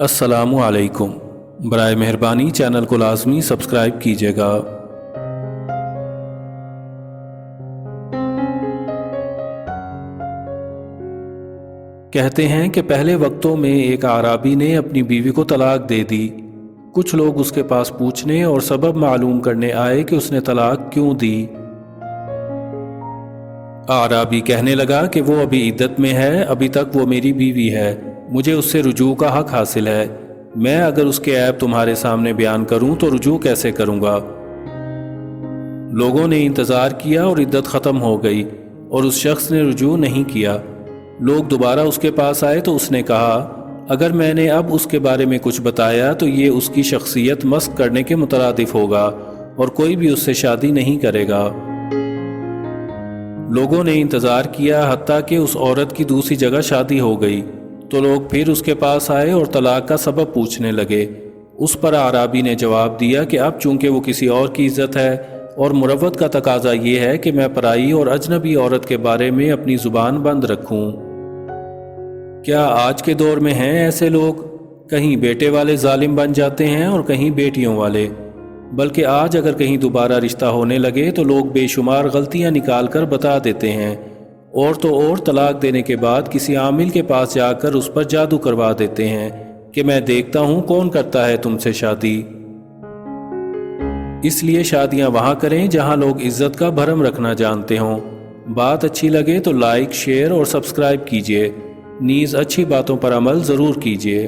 अस्सलामु अलैकुम। बराए मेहरबानी चैनल को लाजमी सब्सक्राइब कीजिएगा। कहते हैं कि पहले वक्तों में एक आराबी ने अपनी बीवी को तलाक दे दी। कुछ लोग उसके पास पूछने और सबब मालूम करने आए कि उसने तलाक क्यों दी। आराबी कहने लगा कि वो अभी इद्दत में है, अभी तक वो मेरी बीवी है, मुझे उससे रुजू का हक हासिल है। मैं अगर उसके ऐब तुम्हारे सामने बयान करूं तो रुजू कैसे करूंगा। लोगों ने इंतज़ार किया और इद्दत ख़त्म हो गई और उस शख्स ने रुजू नहीं किया। लोग दोबारा उसके पास आए तो उसने कहा, अगर मैंने अब उसके बारे में कुछ बताया तो ये उसकी शख्सियत मस्क करने के मुतरादिफ होगा और कोई भी उससे शादी नहीं करेगा। लोगों ने इंतज़ार किया हत्ता कि उस औरत की दूसरी जगह शादी हो गई तो लोग फिर उसके पास आए और तलाक का सबब पूछने लगे। उस पर आराबी ने जवाब दिया कि अब चूंकि वो किसी और की इज्जत है और मुरव्वत का तकाजा ये है कि मैं पराई और अजनबी औरत के बारे में अपनी ज़ुबान बंद रखूं। क्या आज के दौर में हैं ऐसे लोग? कहीं बेटे वाले जालिम बन जाते हैं और कहीं बेटियों वाले। बल्कि आज अगर कहीं दोबारा रिश्ता होने लगे तो लोग बेशुमार गलतियां निकाल कर बता देते हैं और तो और तलाक देने के बाद किसी आमिल के पास जाकर उस पर जादू करवा देते हैं कि मैं देखता हूं कौन करता है तुमसे शादी। इसलिए शादियां वहां करें जहां लोग इज्जत का भरम रखना जानते हों। बात अच्छी लगे तो लाइक, शेयर और सब्सक्राइब कीजिए। नीज़ अच्छी बातों पर अमल ज़रूर कीजिए।